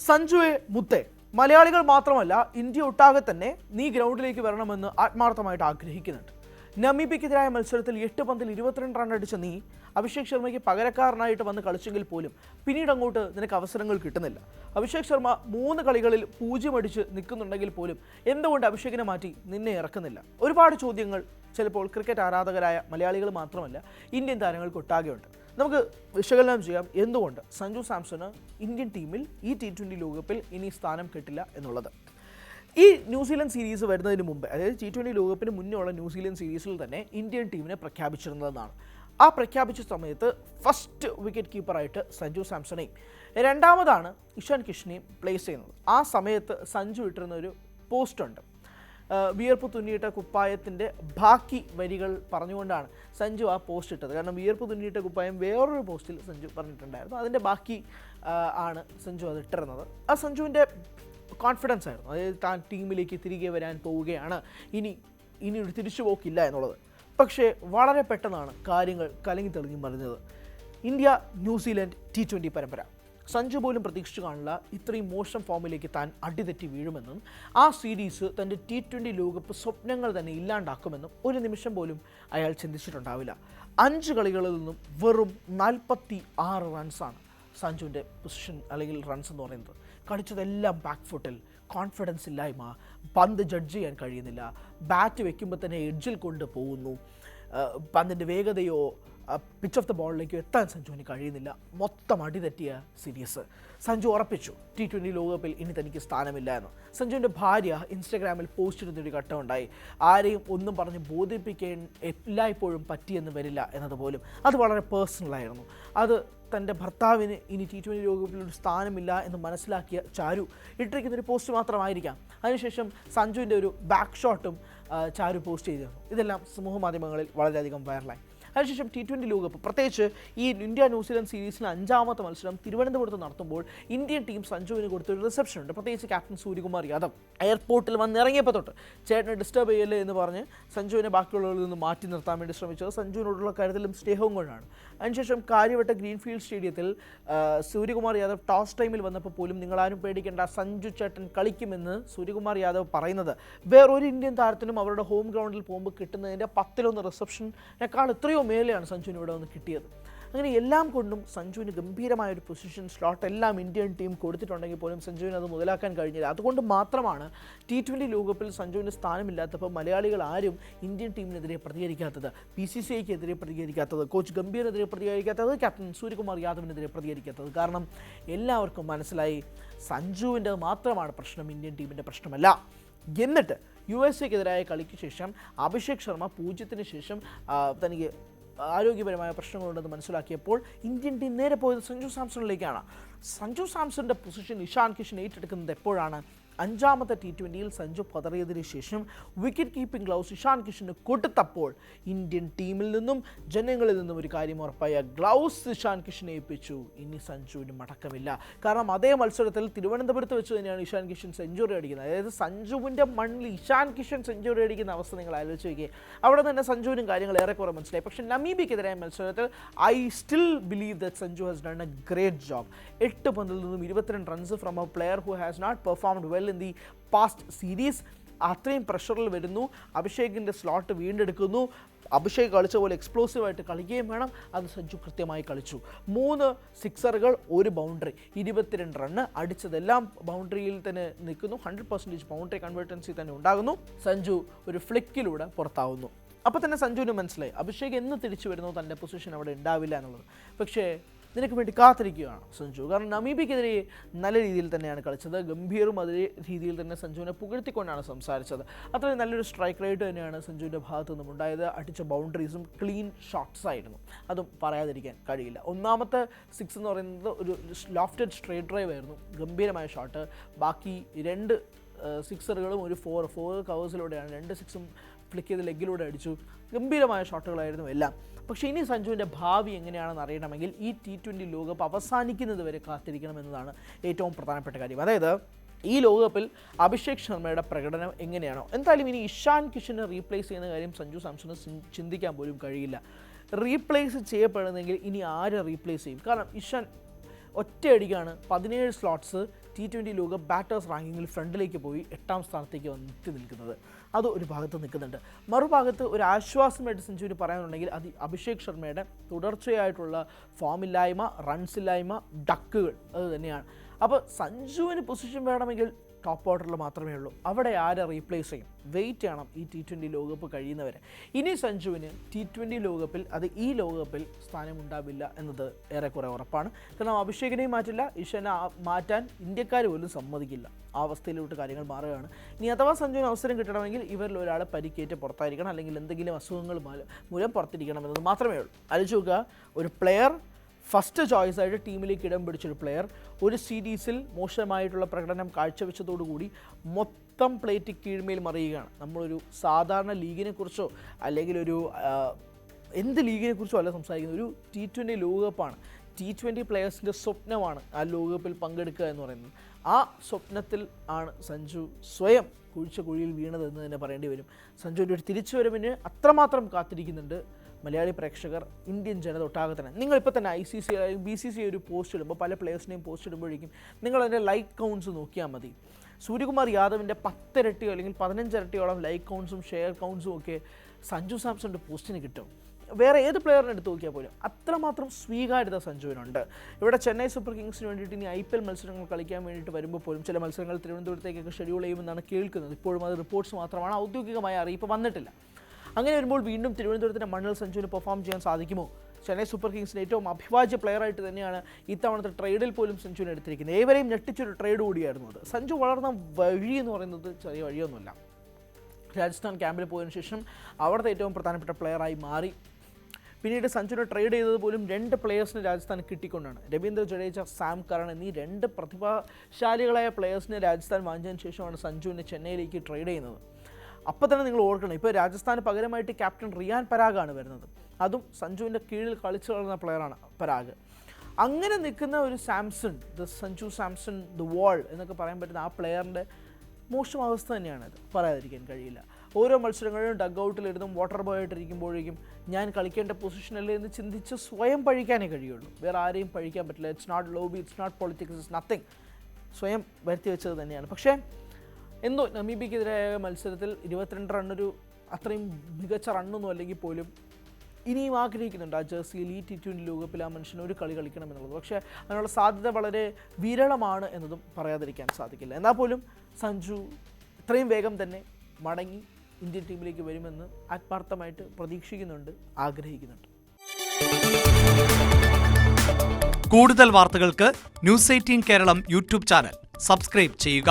സഞ്ജുവെ മുത്തേ, മലയാളികൾ മാത്രമല്ല ഇന്ത്യ ഒട്ടാകെ തന്നെ നീ ഗ്രൗണ്ടിലേക്ക് വരണമെന്ന് ആത്മാർത്ഥമായിട്ട് ആഗ്രഹിക്കുന്നുണ്ട്. നമീബിയക്കെതിരായ മത്സരത്തിൽ 8 പന്തിൽ 22 റൺ അടിച്ച നീ അഭിഷേക് ശർമ്മയ്ക്ക് പകരക്കാരനായിട്ട് വന്ന് കളിച്ചെങ്കിൽ പോലും പിന്നീട് അങ്ങോട്ട് നിനക്ക് അവസരങ്ങൾ കിട്ടുന്നില്ല. അഭിഷേക് ശർമ്മ 3 കളികളിൽ 0 അടിച്ച് നിൽക്കുന്നുണ്ടെങ്കിൽ പോലും എന്തുകൊണ്ട് അഭിഷേകിനെ മാറ്റി നിന്നെ ഇറക്കുന്നില്ല? ഒരുപാട് ചോദ്യങ്ങൾ ചിലപ്പോൾ ക്രിക്കറ്റ് ആരാധകരായ മലയാളികൾ മാത്രമല്ല ഇന്ത്യൻ താരങ്ങൾക്ക് ഒട്ടാകെയുണ്ട്. നമുക്ക് വിശകലനം ചെയ്യാം എന്തുകൊണ്ട് സഞ്ജു സാംസണ് ഇന്ത്യൻ ടീമിൽ ഈ T20 ലോകകപ്പിൽ ഇനി സ്ഥാനം കിട്ടില്ല എന്നുള്ളത്. ഈ ന്യൂസിലൻഡ് സീരീസ് വരുന്നതിന് മുമ്പ്, അതായത് T20 ലോകകപ്പിന് മുന്നേ ഉള്ള ന്യൂസിലൻഡ് സീരീസിൽ തന്നെ ഇന്ത്യൻ ടീമിനെ പ്രഖ്യാപിച്ചിരുന്നതെന്നാണ്. ആ പ്രഖ്യാപിച്ച സമയത്ത് ഫസ്റ്റ് വിക്കറ്റ് കീപ്പറായിട്ട് സഞ്ജു സാംസണെയും രണ്ടാമതാണ് ഇഷാൻ കിഷനെയും പ്ലേസ് ചെയ്യുന്നത്. ആ സമയത്ത് സഞ്ജു ഇട്ടിരുന്ന ഒരു പോസ്റ്റുണ്ട്. വിയർപ്പ് തുന്നിയിട്ട കുപ്പായത്തിൻ്റെ ബാക്കി വരികൾ പറഞ്ഞുകൊണ്ടാണ് സഞ്ജു ആ പോസ്റ്റ് ഇട്ടത്. കാരണം വിയർപ്പ് തുന്നിയിട്ട കുപ്പായം വേറൊരു പോസ്റ്റിൽ സഞ്ജു പറഞ്ഞിട്ടുണ്ടായിരുന്നു. അതിൻ്റെ ബാക്കി ആണ് സഞ്ജു അത് ഇട്ടിരുന്നത്. ആ സഞ്ജുവിൻ്റെ കോൺഫിഡൻസ് ആയിരുന്നു, അതായത് താൻ ടീമിലേക്ക് തിരികെ വരാൻ പോവുകയാണ്, ഇനി ഒരു തിരിച്ചുപോക്കില്ല എന്നുള്ളത്. പക്ഷേ വളരെ പെട്ടെന്നാണ് കാര്യങ്ങൾ കലങ്ങി തെളിഞ്ഞു പറഞ്ഞത്. ഇന്ത്യ ന്യൂസിലൻഡ് T20 പരമ്പര. സഞ്ജു പോലും പ്രതീക്ഷിച്ചു കാണില്ല ഇത്രയും മോശം ഫോമിലേക്ക് താൻ അടിതെറ്റി വീഴുമെന്നും ആ സീരീസ് തൻ്റെ T20 ലോകകപ്പ് സ്വപ്നങ്ങൾ തന്നെ ഇല്ലാണ്ടാക്കുമെന്നും ഒരു നിമിഷം പോലും അയാൾ ചിന്തിച്ചിട്ടുണ്ടാവില്ല. 5 കളികളിൽ നിന്നും വെറും 46 റൺസാണ് സഞ്ജുവിൻ്റെ പൊസിഷൻ അല്ലെങ്കിൽ റൺസ് എന്ന് പറയുന്നത്. കളിച്ചതെല്ലാം ബാക്ക് ഫുട്ടിൽ, കോൺഫിഡൻസ് ഇല്ലായ്മ, പന്ത് ജഡ്ജ് ചെയ്യാൻ കഴിയുന്നില്ല, ബാറ്റ് വെക്കുമ്പോൾ തന്നെ എഡ്ജിൽ കൊണ്ട് പോകുന്നു, പന്തിൻ്റെ വേഗതയോ പിച്ച് ഓഫ് ദ ബോളിലേക്ക് എത്താൻ സഞ്ജുവിന് കഴിയുന്നില്ല. മൊത്തം അടിതെറ്റിയ സീരീസ്. സഞ്ജു ഉറപ്പിച്ചു T20 ലോകകപ്പിൽ ഇനി തനിക്ക് സ്ഥാനമില്ല എന്ന്. സഞ്ജുവിൻ്റെ ഭാര്യ ഇൻസ്റ്റഗ്രാമിൽ പോസ്റ്റ് ഇടുന്നൊരു ഘട്ടമുണ്ടായി. ആരെയും ഒന്നും പറഞ്ഞ് ബോധിപ്പിക്കാൻ എല്ലായ്പ്പോഴും പറ്റിയെന്ന് വരില്ല എന്നതുപോലും. അത് വളരെ പേഴ്സണലായിരുന്നു. അത് തൻ്റെ ഭർത്താവിന് ഇനി T20 ലോകകപ്പിൽ ഒരു സ്ഥാനമില്ല എന്ന് മനസ്സിലാക്കിയ ചാരു ഇട്ടിരിക്കുന്നൊരു പോസ്റ്റ് മാത്രമായിരിക്കാം. അതിനുശേഷം സഞ്ജുവിൻ്റെ ഒരു ബാക്ക് ഷോട്ടും ചാരു പോസ്റ്റ് ചെയ്തിരുന്നു. ഇതെല്ലാം സമൂഹ മാധ്യമങ്ങളിൽ വളരെയധികം വൈറലായി. അതിനുശേഷം T20 ലോകകപ്പ്, പ്രത്യേകിച്ച് ഈ ഇന്ത്യ ന്യൂസിലൻഡ് സീരീസിലെ 5ാമത്തെ മത്സരം തിരുവനന്തപുരത്ത് നടത്തുമ്പോൾ ഇന്ത്യൻ ടീം സഞ്ജുവിന് കൊടുത്തൊരു റിസപ്ഷൻ ഉണ്ട്. പ്രത്യേകിച്ച് ക്യാപ്റ്റൻ സൂര്യകുമാർ യാദവ് എയർപോർട്ടിൽ വന്നിറങ്ങിയപ്പോൾ തൊട്ട് ചേട്ടനെ ഡിസ്റ്റർബ് ചെയ്യല്ലേ എന്ന് പറഞ്ഞ് സഞ്ജുവിനെ ബാക്കിയുള്ളവരിൽ നിന്ന് മാറ്റി നിർത്താൻ വേണ്ടി ശ്രമിച്ചത് സഞ്ജുവിനോടുള്ള കാര്യത്തിലും സ്നേഹവും കൊണ്ടാണ്. അതിനുശേഷം കാര്യവട്ട ഗ്രീൻഫീൽഡ് സ്റ്റേഡിയത്തിൽ സൂര്യകുമാർ യാദവ് ടോസ് ടൈമിൽ വന്നപ്പോൾ പോലും നിങ്ങളാരും പേടിക്കേണ്ട, സഞ്ജു ചേട്ടൻ കളിക്കുമെന്ന് സൂര്യകുമാർ യാദവ് പറയുന്നത് വേറൊരു ഇന്ത്യൻ താരത്തിനും അവരുടെ ഹോം ഗ്രൗണ്ടിൽ പോകുമ്പോൾ കിട്ടുന്നതിൻ്റെ 10-1 റിസപ്ഷനേക്കാൾ എത്രയോ മേലെയാണ് സഞ്ജുവിന് ഇവിടെ വന്ന് കിട്ടിയത്. അങ്ങനെ എല്ലാം കൊണ്ടും സഞ്ജുവിന് ഗംഭീരമായൊരു പൊസിഷൻ സ്ലോട്ട് എല്ലാം ഇന്ത്യൻ ടീം കൊടുത്തിട്ടുണ്ടെങ്കിൽ പോലും സഞ്ജുവിന് അത് മുതലാക്കാൻ കഴിഞ്ഞില്ല. അതുകൊണ്ട് മാത്രമാണ് T20 ലോകകപ്പിൽ സഞ്ജുവിന് സ്ഥാനമില്ലാത്തപ്പോൾ മലയാളികൾ ആരും ഇന്ത്യൻ ടീമിനെതിരെ പ്രതികരിക്കാത്തത്, PCCIക്കെതിരെ പ്രതികരിക്കാത്തത്, കോച്ച് ഗംഭീറിനെതിരെ പ്രതികരിക്കാത്തത്, ക്യാപ്റ്റൻ സൂര്യകുമാർ യാദവിനെതിരെ പ്രതികരിക്കാത്തത്. കാരണം എല്ലാവർക്കും മനസ്സിലായി സഞ്ജുവിൻ്റെ മാത്രമാണ് പ്രശ്നം, ഇന്ത്യൻ ടീമിൻ്റെ പ്രശ്നമല്ല. എന്നിട്ട് USA-ക്കെതിരായ കളിക്ക് ശേഷം അഭിഷേക് ശർമ്മ 0-ന് ശേഷം തനിക്ക് ആരോഗ്യപരമായ പ്രശ്നങ്ങളുണ്ടെന്ന് മനസ്സിലാക്കിയപ്പോൾ ഇന്ത്യൻ ടീം നേരെ പോയത് സഞ്ജു സാംസണിലേക്കാണ്. സഞ്ജു സാംസണിൻ്റെ പൊസിഷൻ ഇഷാൻ കിഷൻ ഏറ്റെടുക്കുന്നത് എപ്പോഴാണ്? 5ാമത്തെ T20-യിൽ സഞ്ജു പതറിയതിനു ശേഷം വിക്കറ്റ് കീപ്പിംഗ് ഗ്ലൗസ് ഇഷാൻ കിഷന് കൊടുത്തപ്പോൾ ഇന്ത്യൻ ടീമിൽ നിന്നും ജനങ്ങളിൽ നിന്നും ഒരു കാര്യം ഉറപ്പായ, ഗ്ലൗസ് ഇഷാൻ കിഷനെ ഏൽപ്പിച്ചു. ഇനി സഞ്ജുവിന് മടക്കമില്ല. കാരണം അതേ മത്സരത്തിൽ തിരുവനന്തപുരത്ത് വെച്ച് തന്നെയാണ് ഇഷാൻ കിഷൻ സെഞ്ചുറി അടിക്കുന്നത്. അതായത് സഞ്ജുവിൻ്റെ മണ്ണിൽ ഇഷാൻ കിഷൻ സെഞ്ചുറി അടിക്കുന്ന അവസ്ഥ നിങ്ങൾ ആലോചിച്ച് നോക്കിയേ. അവിടെ തന്നെ സഞ്ജുവിനും കാര്യങ്ങൾ ഏറെക്കുറെ മനസ്സിലായി. പക്ഷേ നമീബിയക്കെതിരായ മത്സരത്തിൽ I still believe that Sanju has done a great job. 8 പന്തിൽ നിന്നും 22 runs from a player who has not performed well in the past series. അത്രയും പ്രഷറിൽ വരുന്നു. അഭിഷേകിൻ്റെ സ്ലോട്ട് വീണ്ടെടുക്കുന്നു. അഭിഷേക് കളിച്ച പോലെ എക്സ്പ്ലോസീവായിട്ട് കളിക്കുകയും വേണം. അത് സഞ്ജു കൃത്യമായി കളിച്ചു. 3 സിക്സറുകൾ, 1 ബൗണ്ടറി, 22 റണ്ണ് അടിച്ചതെല്ലാം ബൗണ്ടറിയിൽ തന്നെ നിൽക്കുന്നു. 100% ബൗണ്ടറി കൺവേർട്ടൻസി തന്നെ ഉണ്ടാകുന്നു. സഞ്ജു ഒരു ഫ്ലിക്കിലൂടെ പുറത്താവുന്നു. അപ്പോൾ തന്നെ സഞ്ജുവിന് മനസ്സിലായി അഭിഷേക് എന്ന് തിരിച്ചു വരുന്നു തൻ്റെ പൊസിഷൻ അവിടെ ഉണ്ടാവില്ല എന്നുള്ളത്. പക്ഷേ നിനക്ക് വേണ്ടി കാത്തിരിക്കുകയാണ് സഞ്ജു. കാരണം നമീബിയക്കെതിരെ നല്ല രീതിയിൽ തന്നെയാണ് കളിച്ചത്. ഗംഭീറും അതേ രീതിയിൽ തന്നെ സഞ്ജുവിനെ പുകഴ്ത്തിക്കൊണ്ടാണ് സംസാരിച്ചത്. അത്രയും നല്ലൊരു സ്ട്രൈക്ക് റേറ്റ് തന്നെയാണ് സഞ്ജുവിൻ്റെ ഭാഗത്തു നിന്നും ഉണ്ടായത്. അടിച്ച ബൗണ്ടറീസും ക്ലീൻ ഷോട്ട്സ് ആയിരുന്നു, അതും പറയാതിരിക്കാൻ കഴിയില്ല. 1ാമത്തെ 6 എന്ന് പറയുന്നത് ഒരു ലോഫ്റ്റഡ് സ്ട്രേറ്റ് ഡ്രൈവ് ആയിരുന്നു, ഗംഭീരമായ ഷോട്ട്. ബാക്കി 2 സിക്സറുകളും ഒരു 4 കവേഴ്സിലൂടെയാണ്, 2 6ഉം ഫ്ലിക്ക് ചെയ്ത് ലെഗിലൂടെ അടിച്ചു. ഗംഭീരമായ ഷോട്ടുകളായിരുന്നു എല്ലാം. പക്ഷേ ഇനി സഞ്ജുവിൻ്റെ ഭാവി എങ്ങനെയാണെന്ന് അറിയണമെങ്കിൽ ഈ T20 ലോകകപ്പ് അവസാനിക്കുന്നത് വരെ കാത്തിരിക്കണമെന്നതാണ് ഏറ്റവും പ്രധാനപ്പെട്ട കാര്യം. അതായത് ഈ ലോകകപ്പിൽ അഭിഷേക് ശർമ്മയുടെ പ്രകടനം എങ്ങനെയാണോ, എന്തായാലും ഇനി ഇഷാൻ കിഷനെ റീപ്ലേസ് ചെയ്യുന്ന കാര്യം സഞ്ജു സാംസണ് ചിന്തിക്കാൻ പോലും കഴിയില്ല. റീപ്ലേസ് ചെയ്യപ്പെടുന്നെങ്കിൽ ഇനി ആരെ റീപ്ലേസ് ചെയ്യും? കാരണം ഇഷാൻ ഒറ്റയടിക്കാണ് 17 സ്ലോട്ട്സ് T20 ലോക ബാറ്റേഴ്സ് റാങ്കിങ്ങിൽ ഫ്രണ്ടിലേക്ക് പോയി 8ാം സ്ഥാനത്തേക്ക് എത്തി നിൽക്കുന്നത്. അത് ഒരു ഭാഗത്ത് നിൽക്കുന്നുണ്ട്. മറുഭാഗത്ത് ഒരു ആശ്വാസമായിട്ട് സഞ്ജുവിന് പറയാനുണ്ടെങ്കിൽ അത് അഭിഷേക് ശർമ്മയുടെ തുടർച്ചയായിട്ടുള്ള ഫോമില്ലായ്മ, റൺസില്ലായ്മ, ഡക്കുകൾ അത് തന്നെയാണ്. അപ്പോൾ സഞ്ജുവിന് പൊസിഷൻ വേണമെങ്കിൽ ടോപ്പ് ഓർഡറിൽ മാത്രമേ ഉള്ളൂ. അവിടെ ആരെ റീപ്ലേസ് ചെയ്യും? വെയിറ്റ് ചെയ്യണം ഈ T20 ലോകകപ്പ് കഴിയുന്നവരെ. ഇനി സഞ്ജുവിന് T20 ലോകകപ്പിൽ, അത് ഈ ലോകകപ്പിൽ സ്ഥാനമുണ്ടാവില്ല എന്നത് ഏറെക്കുറെ ഉറപ്പാണ്. കാരണം അഭിഷേകിനെയും മാറ്റില്ല, ഇഷനെ മാറ്റാൻ ഇന്ത്യക്കാർ പോലും സമ്മതിക്കില്ല. ആ അവസ്ഥയിലോട്ട് കാര്യങ്ങൾ മാറുകയാണ്. ഇനി അഥവാ സഞ്ജുവിന് അവസരം കിട്ടണമെങ്കിൽ ഇവരിൽ ഒരാൾ പരിക്കേറ്റ് പുറത്തായിരിക്കണം, അല്ലെങ്കിൽ എന്തെങ്കിലും അസുഖങ്ങൾ മൂലം പുറത്തിരിക്കണം എന്നത് മാത്രമേ ഉള്ളൂ. ആലോചിക്കുക, ഒരു പ്ലെയർ ഫസ്റ്റ് ചോയ്സായിട്ട് ടീമിലേക്ക് ഇടം പിടിച്ചൊരു പ്ലെയർ ഒരു സീരീസിൽ മോശമായിട്ടുള്ള പ്രകടനം കാഴ്ചവെച്ചതോടുകൂടി മൊത്തം പ്ലേറ്റ് കീഴ്മേൽ മറിയുകയാണ്. നമ്മളൊരു സാധാരണ ലീഗിനെക്കുറിച്ചോ അല്ലെങ്കിൽ ഒരു എന്ത് ലീഗിനെക്കുറിച്ചോ അല്ല സംസാരിക്കുന്നത്. ഒരു T20 ലോകകപ്പാണ്. T20 പ്ലെയേഴ്സിൻ്റെ സ്വപ്നമാണ് ആ ലോകകപ്പിൽ പങ്കെടുക്കുക എന്ന് പറയുന്നത്. ആ സ്വപ്നത്തിൽ ആണ് സഞ്ജു സ്വയം കുഴിച്ച കുഴിയിൽ വീണതെന്ന് തന്നെ പറയേണ്ടി വരും. സഞ്ജുവിൻ്റെ ഒരു തിരിച്ചുവരവിന് അത്രമാത്രം കാത്തിരിക്കുന്നുണ്ട് മലയാളി പ്രേക്ഷകർ, ഇന്ത്യൻ ജനത ഒട്ടാകെ തന്നെ. നിങ്ങളിപ്പോൾ തന്നെ ICC BCCI ഒരു പോസ്റ്റ് ഇടുമ്പോൾ, പല പ്ലേയേഴ്സിനെയും പോസ്റ്റ് ഇടുമ്പോഴേക്കും നിങ്ങളതിൻ്റെ ലൈക്ക് കൗണ്ട്സ് നോക്കിയാൽ മതി. സൂര്യകുമാർ യാദവിൻ്റെ 10 ഇരട്ടിയോ അല്ലെങ്കിൽ 15 ഇരട്ടിയോളം ലൈക്ക് കൗണ്ട്സും ഷെയർ കൗണ്ട്സും ഒക്കെ സഞ്ജു സാംസണിൻ്റെ പോസ്റ്റിന് കിട്ടും. വേറെ ഏത് പ്ലെയറിനെ എടുത്ത് നോക്കിയാൽ പോലും അത്രമാത്രം സ്വീകാര്യത സഞ്ജുവിനുണ്ട്. ഇവിടെ ചെന്നൈ സൂപ്പർ കിങ്സിന് വേണ്ടിയിട്ട് ഇനി IPL മത്സരങ്ങൾ കളിക്കാൻ വേണ്ടിയിട്ട് വരുമ്പോൾ പോലും ചില മത്സരങ്ങൾ തിരുവനന്തപുരത്തേക്കൊക്കെ ഷെഡ്യൂൾ ചെയ്യുമെന്നാണ് കേൾക്കുന്നത്. ഇപ്പോഴും അത് റിപ്പോർട്ട്സ് മാത്രമാണ്, ഔദ്യോഗികമായ അറിയിപ്പ് വന്നിട്ടില്ല. അങ്ങനെ വരുമ്പോൾ വീണ്ടും തിരുവനന്തപുരത്തിൻ്റെ മണ്ണിൽ സഞ്ജുവിന് പെർഫോം ചെയ്യാൻ സാധിക്കുമോ? ചെന്നൈ സൂപ്പർ കിങ്സിൻ്റെ ഏറ്റവും അഭിവാജ്യ പ്ലെയറായിട്ട് തന്നെയാണ് ഇത്തവണത്തെ ട്രേഡിൽ പോലും സഞ്ജുവിനെ എടുത്തിരിക്കുന്നത്. ഏവരെയും ഞെട്ടിച്ചൊരു ട്രേഡ് കൂടിയായിരുന്നു അത്. സഞ്ജു വളർന്ന വഴി എന്ന് പറയുന്നത് ചെറിയ വഴിയൊന്നുമല്ല. രാജസ്ഥാൻ ക്യാമ്പിൽ പോയതിനു ശേഷം അവിടുത്തെ ഏറ്റവും പ്രധാനപ്പെട്ട പ്ലെയറായി മാറി. പിന്നീട് സഞ്ജുവിനെ ട്രേഡ് ചെയ്തത് പോലും 2 പ്ലെയേഴ്സിന് രാജസ്ഥാൻ കിട്ടിക്കൊണ്ടാണ്. രവീന്ദ്ര ജഡേജ, സാം കറൺ എന്നീ 2 പ്രതിഭാശാലികളായ പ്ലെയേഴ്സിനെ രാജസ്ഥാൻ വാങ്ങിച്ചതിന് ശേഷമാണ് സഞ്ജുവിനെ ചെന്നൈയിലേക്ക് ട്രേഡ് ചെയ്യുന്നത്. അപ്പോൾ തന്നെ നിങ്ങൾ ഓർക്കണം, ഇപ്പോൾ രാജസ്ഥാന് പകരമായിട്ട് ക്യാപ്റ്റൻ റിയാൻ പരാഗാണ് വരുന്നത്. അതും സഞ്ജുവിൻ്റെ കീഴിൽ കളിച്ചു വളർന്ന പ്ലെയറാണ് പരാഗ്. അങ്ങനെ നിൽക്കുന്ന ഒരു സാംസൺ, സഞ്ജു സാംസൺ ദ വാൾ എന്നൊക്കെ പറയാൻ പറ്റുന്ന ആ പ്ലെയറിൻ്റെ മോശം അവസ്ഥ തന്നെയാണത്, പറയാതിരിക്കാൻ കഴിയില്ല. ഓരോ മത്സരങ്ങളിലും ഡഗ് ഔട്ടിലിരുന്നും വാട്ടർ ബോയ് ആയിട്ടിരിക്കുമ്പോഴേക്കും ഞാൻ കളിക്കേണ്ട പൊസിഷനല്ലേ എന്ന് ചിന്തിച്ച് സ്വയം പഴിക്കാനേ കഴിയുള്ളൂ. വേറെ ആരെയും പഴിക്കാൻ പറ്റില്ല. It's not lobby, it's not politics, it's nothing. സ്വയം വരുത്തി വെച്ചത് തന്നെയാണ്. പക്ഷേ എന്തോ നമീബിയക്കെതിരായ മത്സരത്തിൽ 22 റണ്ണൊരു അത്രയും മികച്ച റണ്ണൊന്നും അല്ലെങ്കിൽ പോലും ഇനിയും ആഗ്രഹിക്കുന്നുണ്ട് ആ ജേഴ്സിയിൽ ഈ T20 ലോകകപ്പിൽ ആ മനുഷ്യന് ഒരു കളി കളിക്കണം എന്നുള്ളത്. പക്ഷേ അതിനുള്ള സാധ്യത വളരെ വിരളമാണ് എന്നതും പറയാതിരിക്കാൻ സാധിക്കില്ല. എന്നാൽ പോലും സഞ്ജു ഇത്രയും വേഗം തന്നെ മടങ്ങി ഇന്ത്യൻ ടീമിലേക്ക് വരുമെന്ന് ആത്മാർത്ഥമായിട്ട് പ്രതീക്ഷിക്കുന്നുണ്ട്, ആഗ്രഹിക്കുന്നുണ്ട്. കൂടുതൽ വാർത്തകൾക്ക് News 18 Keralam YouTube channel subscribe ചെയ്യുക.